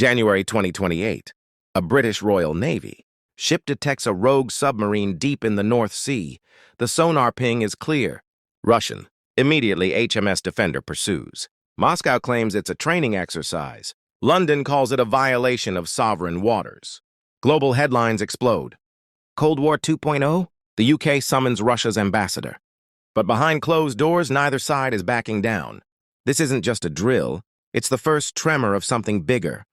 January 2028. A British Royal Navy. Ship detects a rogue submarine deep in the North Sea. The sonar ping is clear. Russian. Immediately, HMS Defender pursues. Moscow claims it's a training exercise. London calls it a violation of sovereign waters. Global headlines explode. Cold War 2.0? The UK summons Russia's ambassador. But behind closed doors, neither side is backing down. This isn't just a drill. It's the first tremor of something bigger.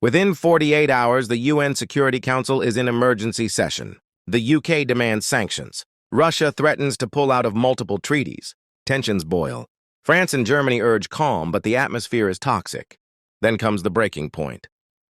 Within 48 hours, the UN Security Council is in emergency session. The UK demands sanctions. Russia threatens to pull out of multiple treaties. Tensions boil. France and Germany urge calm, but the atmosphere is toxic. Then comes the breaking point.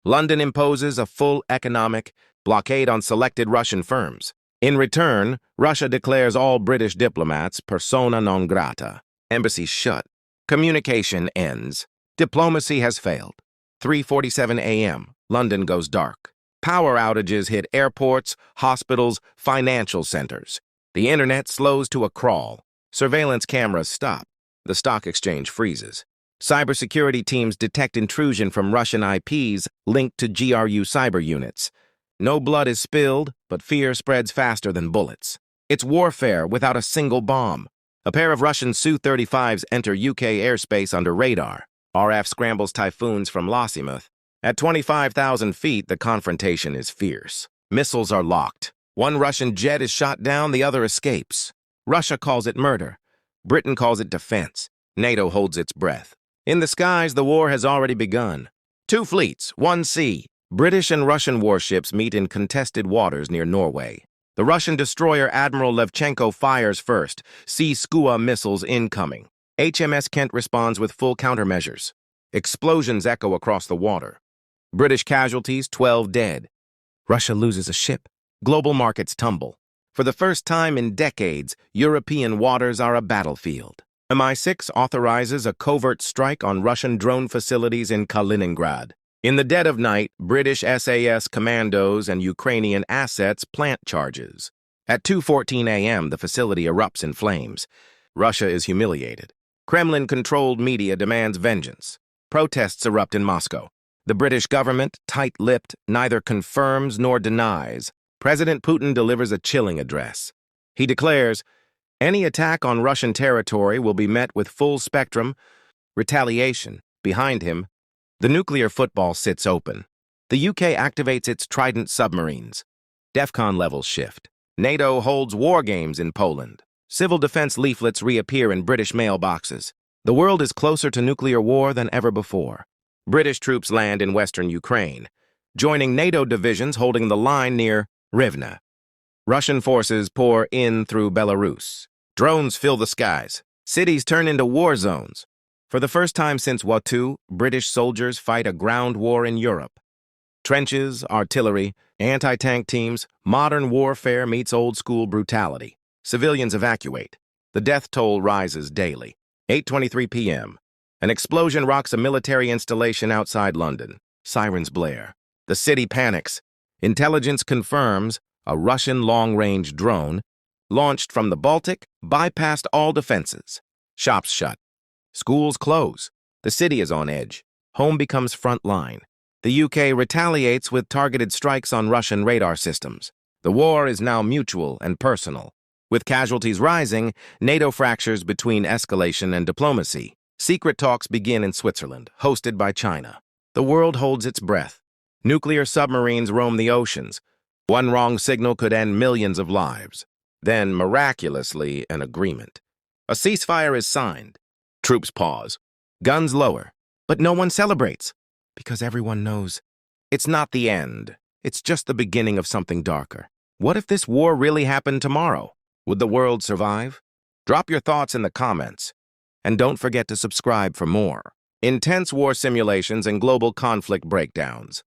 London imposes a full economic blockade on selected Russian firms. In return, Russia declares all British diplomats persona non grata. Embassies shut. Communication ends. Diplomacy has failed. 3:47 a.m. London goes dark. Power outages hit airports, hospitals, financial centers. The internet slows to a crawl. Surveillance cameras stop. The stock exchange freezes. Cybersecurity teams detect intrusion from Russian IPs linked to GRU cyber units. No blood is spilled, but fear spreads faster than bullets. It's warfare without a single bomb. A pair of Russian Su-35s enter UK airspace under radar. RF scrambles Typhoons from Lossiemouth. At 25,000 feet, the confrontation is fierce. Missiles are locked. One Russian jet is shot down, the other escapes. Russia calls it murder. Britain calls it defense. NATO holds its breath. In the skies, the war has already begun. 2 fleets, 1 sea. British and Russian warships meet in contested waters near Norway. The Russian destroyer Admiral Levchenko fires first. Sea Skua missiles incoming. HMS Kent responds with full countermeasures. Explosions echo across the water. British casualties, 12 dead. Russia loses a ship. Global markets tumble. For the first time in decades, European waters are a battlefield. MI6 authorizes a covert strike on Russian drone facilities in Kaliningrad. In the dead of night, British SAS commandos and Ukrainian assets plant charges. At 2:14 a.m., the facility erupts in flames. Russia is humiliated. Kremlin-controlled media demands vengeance. Protests erupt in Moscow. The British government, tight-lipped, neither confirms nor denies. President Putin delivers a chilling address. He declares, any attack on Russian territory will be met with full-spectrum retaliation. Behind him, the nuclear football sits open. The UK activates its Trident submarines. DEFCON levels shift. NATO holds war games in Poland. Civil defense leaflets reappear in British mailboxes. The world is closer to nuclear war than ever before. British troops land in western Ukraine, joining NATO divisions holding the line near Rivne. Russian forces pour in through Belarus. Drones fill the skies. Cities turn into war zones. For the first time since Watu, British soldiers fight a ground war in Europe. Trenches, artillery, anti-tank teams, modern warfare meets old-school brutality. Civilians evacuate. The death toll rises daily. 8:23 p.m. An explosion rocks a military installation outside London. Sirens blare. The city panics. Intelligence confirms a Russian long-range drone, launched from the Baltic, bypassed all defenses. Shops shut. Schools close. The city is on edge. Home becomes front line. The UK retaliates with targeted strikes on Russian radar systems. The war is now mutual and personal. With casualties rising, NATO fractures between escalation and diplomacy. Secret talks begin in Switzerland, hosted by China. The world holds its breath. Nuclear submarines roam the oceans. One wrong signal could end millions of lives. Then, miraculously, an agreement. A ceasefire is signed. Troops pause. Guns lower. But no one celebrates. Because everyone knows. It's not the end. It's just the beginning of something darker. What if this war really happened tomorrow? Would the world survive? Drop your thoughts in the comments. And don't forget to subscribe for more intense war simulations and global conflict breakdowns.